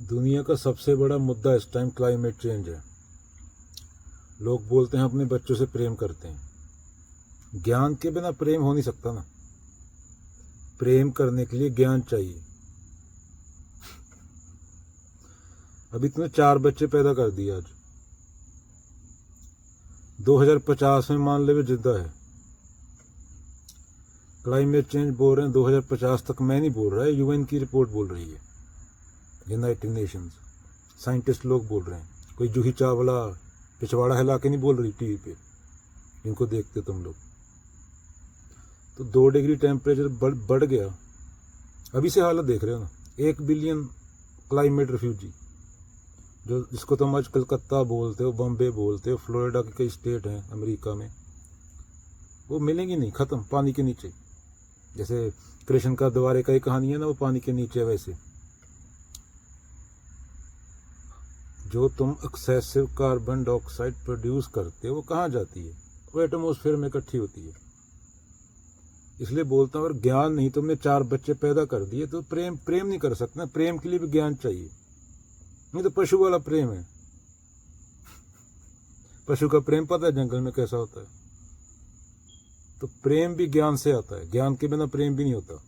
दुनिया का सबसे बड़ा मुद्दा इस टाइम क्लाइमेट चेंज है। लोग बोलते हैं अपने बच्चों से प्रेम करते हैं। ज्ञान के बिना प्रेम हो नहीं सकता ना। प्रेम करने के लिए ज्ञान चाहिए। अभी तुमने 4 बच्चे पैदा कर दिए आज। 2050 में मान ले जिद्दा है। क्लाइमेट चेंज बोल रहे हैं 2050 तक। मैं नहीं बोल रहा है, यूएन की रिपोर्ट बोल रही है, यूनाइटेड नेशंस। साइंटिस्ट लोग बोल रहे हैं। कोई जूही चावला पिछवाड़ा हिला के नहीं बोल रही टीवी पे, इनको देखते तुम लोग। तो 2 डिग्री टेम्परेचर बढ़ गया। अभी से हालत देख रहे हो ना। 1 बिलियन क्लाइमेट रिफ्यूजी, जो जिसको तुम आज कलकत्ता बोलते हो, बॉम्बे बोलते हो, फ्लोरिडा के कई स्टेट हैं अमेरिका में, वो मिलेंगी नहीं, खत्म पानी के नीचे। जैसे कृष्ण का द्वारे का कहानी है ना, वो पानी के नीचे। वैसे जो तुम एक्सेसिव कार्बन डाइऑक्साइड प्रोड्यूस करते हो वो कहाँ जाती है? वो एटमॉस्फेयर में इकट्ठी होती है। इसलिए बोलता हूँ, अगर ज्ञान नहीं, तुमने 4 बच्चे पैदा कर दिए तो प्रेम नहीं कर सकते। प्रेम के लिए भी ज्ञान चाहिए, नहीं तो पशु वाला प्रेम है। पशु का प्रेम पता है जंगल में कैसा होता है। तो प्रेम भी ज्ञान से आता है। ज्ञान के बिना प्रेम भी नहीं होता।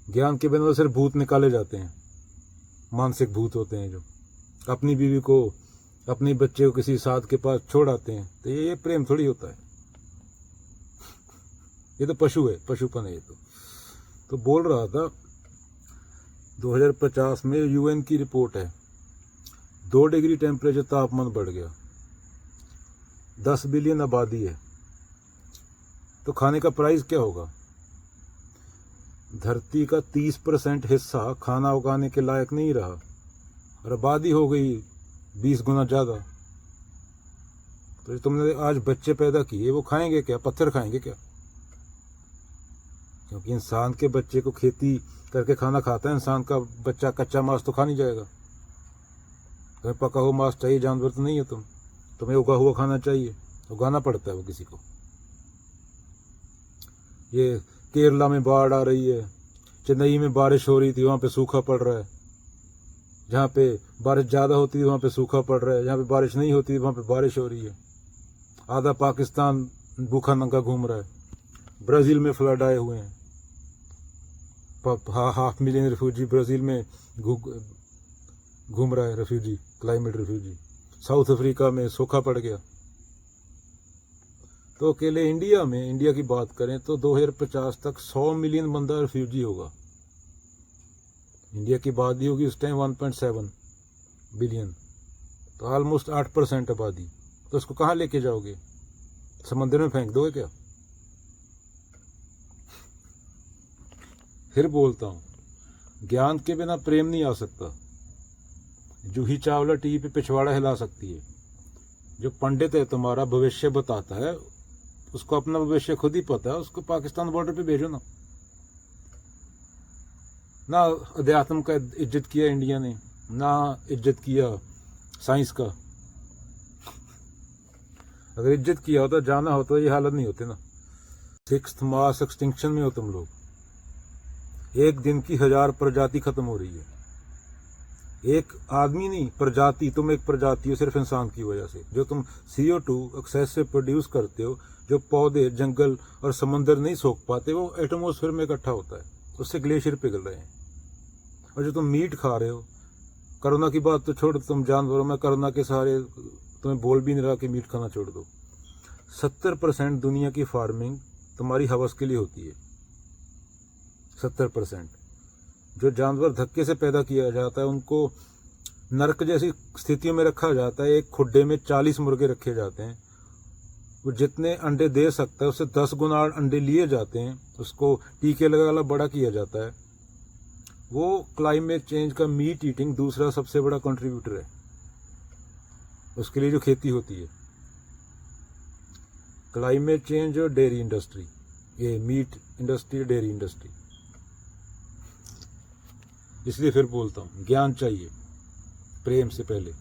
ज्ञान के बिना तो सिर्फ भूत निकाले जाते हैं, मानसिक भूत होते हैं, जो अपनी बीवी को, अपने बच्चे को किसी साध के पास छोड़ आते हैं। तो ये प्रेम थोड़ी होता है। ये तो पशु है, पशुपन है ये तो बोल रहा था 2050 में यूएन की रिपोर्ट है, 2 डिग्री टेम्परेचर तापमान बढ़ गया। 10 बिलियन आबादी है, तो खाने का प्राइस क्या होगा? धरती का 30% हिस्सा खाना उगाने के लायक नहीं रहा, और आबादी हो गई 20 गुना ज़्यादा। तो तुमने आज बच्चे पैदा किए, वो खाएंगे क्या? पत्थर खाएंगे क्या? क्योंकि इंसान के बच्चे को खेती करके खाना खाता है। इंसान का बच्चा कच्चा मांस तो खा नहीं जाएगा। तुम्हें पका हुआ मांस चाहिए, जानवर तो नहीं है तुम्हें उगा हुआ खाना चाहिए। उगाना पड़ता है वो किसी को। ये केरला में बाढ़ आ रही है, चेन्नई में बारिश हो रही थी, वहाँ पे सूखा पड़ रहा है। जहाँ पे बारिश ज़्यादा होती है वहाँ पे सूखा पड़ रहा है, जहाँ पे बारिश नहीं होती वहाँ पे बारिश हो रही है। आधा पाकिस्तान भूखा नंगा घूम रहा है। ब्राज़ील में फ्लड आए हुए हैं। 5 मिलियन रिफ्यूजी ब्राज़ील में घूम रहा है, refugee, climate refugee. South Africa में सूखा पड़ गया। तो अकेले इंडिया की बात करें तो 2050 तक 100 मिलियन बंदा रिफ्यूजी होगा। इंडिया की आबादी होगी उस टाइम 1.7 बिलियन, तो ऑलमोस्ट 8% आबादी। तो उसको कहाँ लेके जाओगे? समंदर में फेंक दोगे क्या? फिर बोलता हूँ, ज्ञान के बिना प्रेम नहीं आ सकता। जूही चावला टीवी पे पिछवाड़ा हिला सकती है। जो पंडित है तुम्हारा, भविष्य बताता है, उसको अपना भविष्य खुद ही पता है। उसको पाकिस्तान बॉर्डर पे भेजो ना अध्यात्म का इज्जत किया इंडिया ने, ना इज्जत किया साइंस का। अगर इज्जत किया होता, जाना होता, तो ये हालत नहीं होती ना। 6th मास एक्सटिंक्शन में हो तुम लोग। एक दिन की 1000 प्रजाति खत्म हो रही है। एक आदमी नहीं, प्रजाति। तुम एक प्रजाति हो सिर्फ इंसान की वजह से। जो तुम CO2 एक्सेसिव प्रोड्यूस करते हो, जो पौधे, जंगल और समंदर नहीं सोख पाते, वो एटमॉस्फेयर में इकट्ठा होता है। उससे ग्लेशियर पिघल रहे हैं। और जो तुम मीट खा रहे हो, कोरोना की बात तो छोड़, तुम जानवरों में कोरोना के सहारे तुम्हें बोल भी नहीं रहा कि मीट खाना छोड़ दो। 70% दुनिया की फार्मिंग तुम्हारी हवस के लिए होती है। 70%। जो जानवर धक्के से पैदा किया जाता है, उनको नरक जैसी स्थितियों में रखा जाता है। एक खुड्डे में 40 मुर्गे रखे जाते हैं। वो जितने अंडे दे सकता है उससे 10 गुना अंडे लिए जाते हैं। उसको टीके लगा बड़ा किया जाता है। वो क्लाइमेट चेंज का मीट ईटिंग दूसरा सबसे बड़ा कंट्रीब्यूटर है। उसके लिए जो खेती होती है, क्लाइमेट चेंज और डेयरी इंडस्ट्री, ये मीट इंडस्ट्री, डेयरी इंडस्ट्री। इसलिए फिर बोलता हूँ, ज्ञान चाहिए प्रेम से पहले।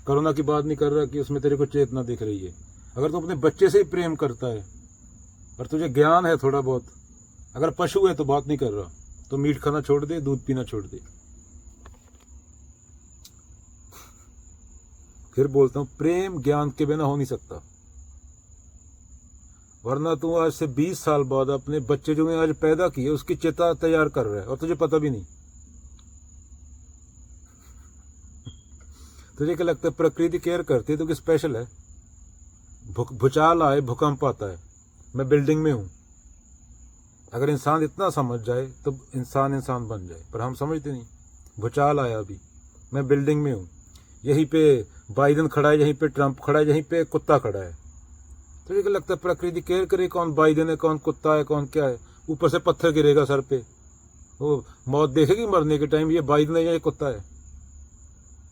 कोरोना की बात नहीं कर रहा कि उसमें तेरे को चेतना दिख रही है। अगर तू अपने बच्चे से ही प्रेम करता है और तुझे ज्ञान है थोड़ा बहुत, अगर पशु है तो बात नहीं कर रहा, तो मीट खाना छोड़ दे, दूध पीना छोड़ दे। फिर बोलता हूं, प्रेम ज्ञान के बिना हो नहीं सकता। वरना तू आज से 20 साल बाद अपने बच्चे जो ने आज पैदा किए उसकी चिता तैयार कर रहा है और तुझे पता भी नहीं। तुझे क्या लगता है प्रकृति केयर करती है तो कि स्पेशल है? भूचाल आए, भूकंप आता है, मैं बिल्डिंग में हूं। अगर इंसान इतना समझ जाए तो इंसान इंसान बन जाए, पर हम समझते नहीं। भूचाल आया अभी, मैं बिल्डिंग में हूं, यहीं पे बाइडेन खड़ा है, यहीं पे ट्रंप खड़ा है, यहीं पे कुत्ता खड़ा है। तो क्या लगता है प्रकृति केयर करे कौन बाइडेन है, कौन कुत्ता है, कौन क्या है? ऊपर से पत्थर गिरेगा सर पे, वो मौत देखेगी मरने के टाइम, ये बाइडेन है या ये कुत्ता है?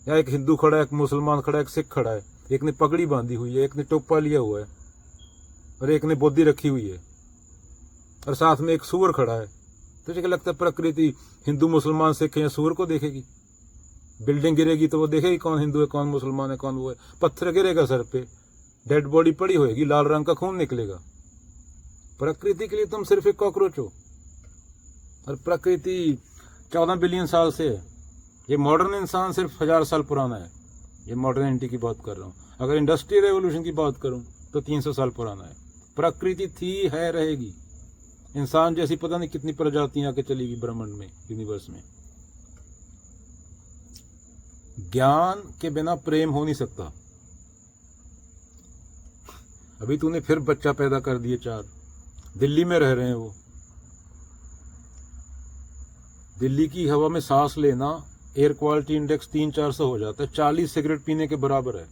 या एक हिंदू खड़ा है, एक मुसलमान खड़ा है, एक सिख खड़ा है, एक ने पगड़ी बांधी हुई है, एक ने टोपा लिया हुआ है और एक ने बोधी रखी हुई है, और साथ में एक सूअर खड़ा है। तुझे क्या लगता है प्रकृति हिंदू मुसलमान सिख या सूअर को देखेगी? बिल्डिंग गिरेगी तो वो देखेगी कौन हिंदू है, कौन मुसलमान है, कौन वो है? पत्थर गिरेगा सर पे, डेड बॉडी पड़ी होगी, लाल रंग का खून निकलेगा। प्रकृति के लिए तुम सिर्फ एक कॉकरोच हो, और प्रकृति 14 बिलियन साल से है। ये मॉडर्न इंसान सिर्फ 1000 साल पुराना है। ये मॉडर्निटी की बात कर रहा हूँ। अगर इंडस्ट्रियल रेवोल्यूशन की बात करूँ तो 300 साल पुराना है। प्रकृति थी, है, रहेगी। इंसान जैसी पता नहीं कितनी प्रजातियां आके चलेगी ब्रह्मांड में, यूनिवर्स में। ज्ञान के बिना प्रेम हो नहीं सकता। अभी तूने फिर बच्चा पैदा कर दिए 4, दिल्ली में रह रहे हैं वो। दिल्ली की हवा में सांस लेना एयर क्वालिटी इंडेक्स 300-400 हो जाता है, 40 सिगरेट पीने के बराबर है।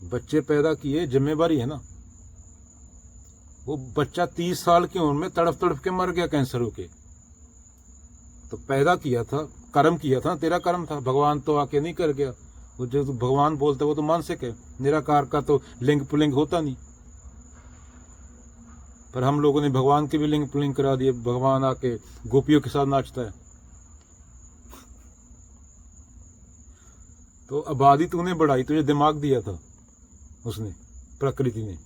बच्चे पैदा किए, जिम्मेवारी है ना। वो बच्चा 30 साल की उम्र में तड़प तड़प के मर गया कैंसर होके, तो पैदा किया था, कर्म किया था, तेरा कर्म था। भगवान तो आके नहीं कर गया। वो जो भगवान बोलते वो तो मानसिक है, निराकार का तो लिंग पुलिंग होता नहीं। पर हम लोगों ने भगवान के भी लिंग पुलिंग करा दिए। भगवान आके गोपियों के साथ नाचता है। तो आबादी तूने बढ़ाई, तुझे दिमाग दिया था उसने, प्रकृति ने।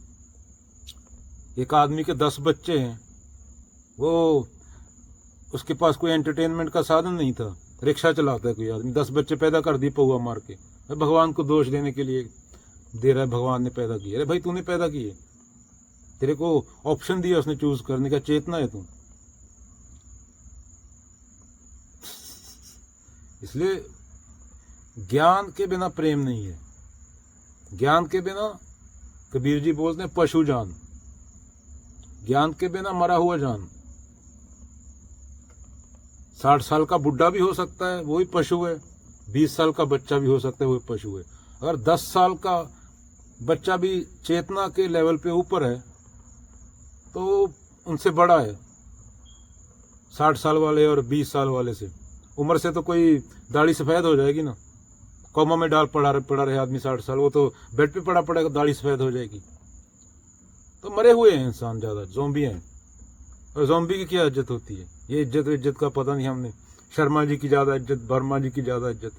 एक आदमी के 10 बच्चे हैं, वो उसके पास कोई एंटरटेनमेंट का साधन नहीं था। रिक्शा चलाता है कोई आदमी, 10 बच्चे पैदा कर दिए पौआ मार के। भगवान को दोष देने के लिए दे रहा है, भगवान ने पैदा किया। अरे भाई तूने पैदा किए, तेरे को ऑप्शन दिया उसने चूज करने का, चेतना है तू। इसलिए ज्ञान के बिना प्रेम नहीं है। ज्ञान के बिना, कबीर जी बोलते हैं, पशु जान। ज्ञान के बिना मरा हुआ जान। 60 साल का बुढ़ा भी हो सकता है, वो ही पशु है। 20 साल का बच्चा भी हो सकता है, वो ही पशु है। अगर 10 साल का बच्चा भी चेतना के लेवल पे ऊपर है तो उनसे बड़ा है 60 साल वाले और 20 साल वाले से। उम्र से तो कोई दाढ़ी सफेद हो जाएगी ना। कोमा में डाल पड़ा रहे आदमी 60 साल, वो तो बेड पे पड़ा पड़ेगा, दाढ़ी सफेद हो जाएगी। तो मरे हुए हैं इंसान ज्यादा, ज़ॉम्बी हैं। और ज़ॉम्बी की क्या इज्जत होती है? ये इज्जत का पता नहीं हमने। शर्मा जी की ज्यादा इज्जत, वर्मा जी की ज्यादा इज्जत।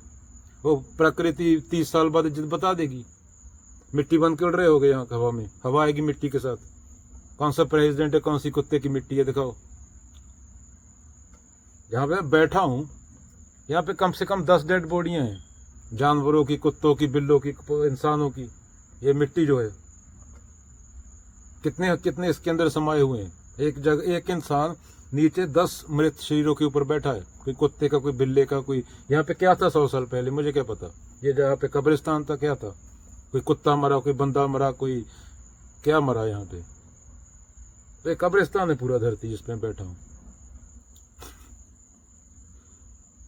वो प्रकृति 30 साल बाद इज्जत बता देगी। मिट्टी बन के उड़ रहे हो गए यहाँ हवा में, हवा आएगी मिट्टी के साथ। कौन सा प्रेसिडेंट है, कौन सी कुत्ते की मिट्टी है, दिखाओ। जहां पे मैं बैठा हूं यहाँ पे कम से कम 10 डेड बॉडियां हैं, जानवरों की, कुत्तों की, बिल्लों की, इंसानों की। ये मिट्टी जो है, कितने कितने इसके अंदर समाये हुए हैं। एक जगह एक इंसान नीचे 10 मृत शरीरों के ऊपर बैठा है, कोई कुत्ते का, कोई बिल्ले का, कोई। यहाँ पे क्या था 100 साल पहले, मुझे क्या पता। ये जहाँ पे कब्रिस्तान था, क्या था? कोई कुत्ता मरा, कोई बंदा मरा, कोई क्या मरा यहाँ पे। तो एक कब्रिस्तान है पूरा धरती जिसपे बैठा हूं।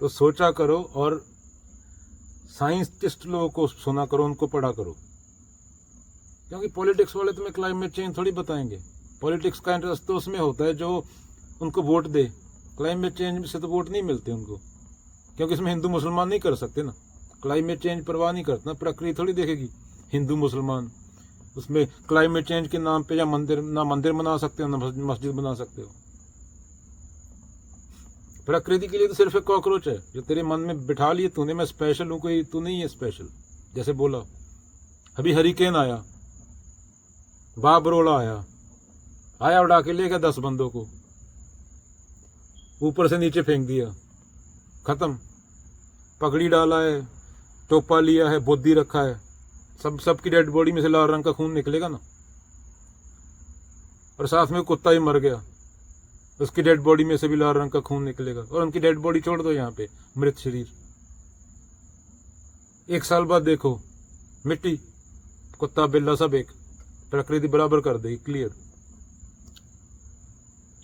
तो सोचा करो और साइंटिस्ट लोगों को सुना करो, उनको पढ़ा करो। क्योंकि पॉलिटिक्स वाले तुम्हें क्लाइमेट चेंज थोड़ी बताएंगे। पॉलिटिक्स का इंटरेस्ट तो उसमें होता है जो उनको वोट दे। क्लाइमेट चेंज से तो वोट नहीं मिलते उनको, क्योंकि इसमें हिंदू मुसलमान नहीं कर सकते ना। क्लाइमेट चेंज परवाह नहीं करता, प्रकृति थोड़ी देखेगी हिंदू मुसलमान। उसमें क्लाइमेट चेंज के नाम पे या मंदिर बना सकते हो, ना मस्जिद बना सकते हो। प्रकृति के लिए तो सिर्फ एक कॉकरोच है जो तेरे मन में बिठा लिए तूने। मैं स्पेशल हूं, कोई तू नहीं है स्पेशल। जैसे बोला अभी हरिकेन आया, बाबरोला आया उड़ा के ले गया 10 बंदों को, ऊपर से नीचे फेंक दिया, खत्म। पगड़ी डाला है, टोपा लिया है, बोधी रखा है, सबकी डेड बॉडी में से लाल रंग का खून निकलेगा ना। और साथ में कुत्ता ही मर गया, उसकी डेड बॉडी में से भी लाल रंग का खून निकलेगा। और उनकी डेड बॉडी छोड़ दो यहाँ पे, मृत शरीर। 1 साल बाद देखो, मिट्टी, कुत्ता बिल्ला सब एक, प्रकृति बराबर कर देगी, क्लियर।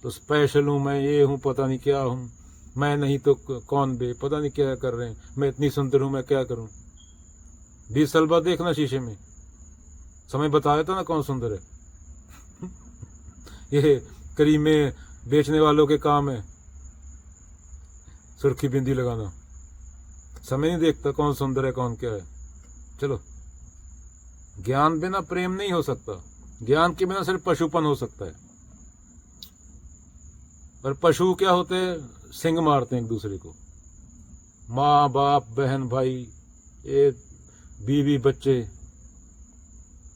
तो स्पेशल हूं मैं, ये हूं, पता नहीं क्या हूं मैं, नहीं तो कौन बे, पता नहीं क्या कर रहे हैं, मैं इतनी सुंदर हूं, मैं क्या करूं। 20 साल बाद देखना शीशे में, समय बताया था ना कौन सुंदर है। ये करीमे बेचने वालों के काम है, सुर्खी बिंदी लगाना। समय नहीं देखता कौन सुंदर है कौन क्या है। चलो, ज्ञान बिना प्रेम नहीं हो सकता, ज्ञान के बिना सिर्फ पशुपन हो सकता है। और पशु क्या होते हैं, सिंग मारते हैं एक दूसरे को। माँ बाप बहन भाई, ये बीवी बच्चे,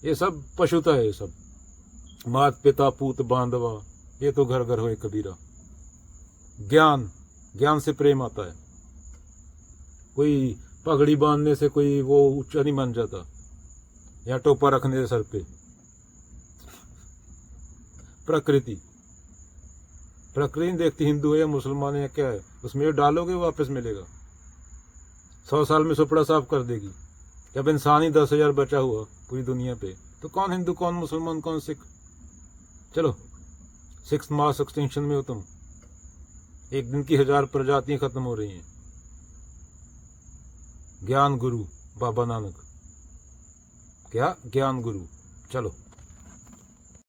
ये सब पशुता है। ये सब मात पिता पूत बांधवा, ये तो घर घर होए कबीरा। ज्ञान, ज्ञान से प्रेम आता है। कोई पगड़ी बांधने से कोई वो ऊंचा नहीं बन जाता, या टोपा रखने से सर पे। प्रकृति, प्रकृति देखती हिंदू है या मुसलमान है या क्या है, उसमें ये डालोगे वापस मिलेगा। 100 साल में सुपड़ा साफ कर देगी। जब इंसान ही 10,000 बचा हुआ पूरी दुनिया पे, तो कौन हिंदू, कौन मुसलमान, कौन सिख। चलो, 6th मास एक्सटिंक्शन में हो तुम। एक दिन की 1000 प्रजातियां खत्म हो रही हैं। ज्ञान गुरु बाबा नानक, क्या ज्ञान गुरु। चलो।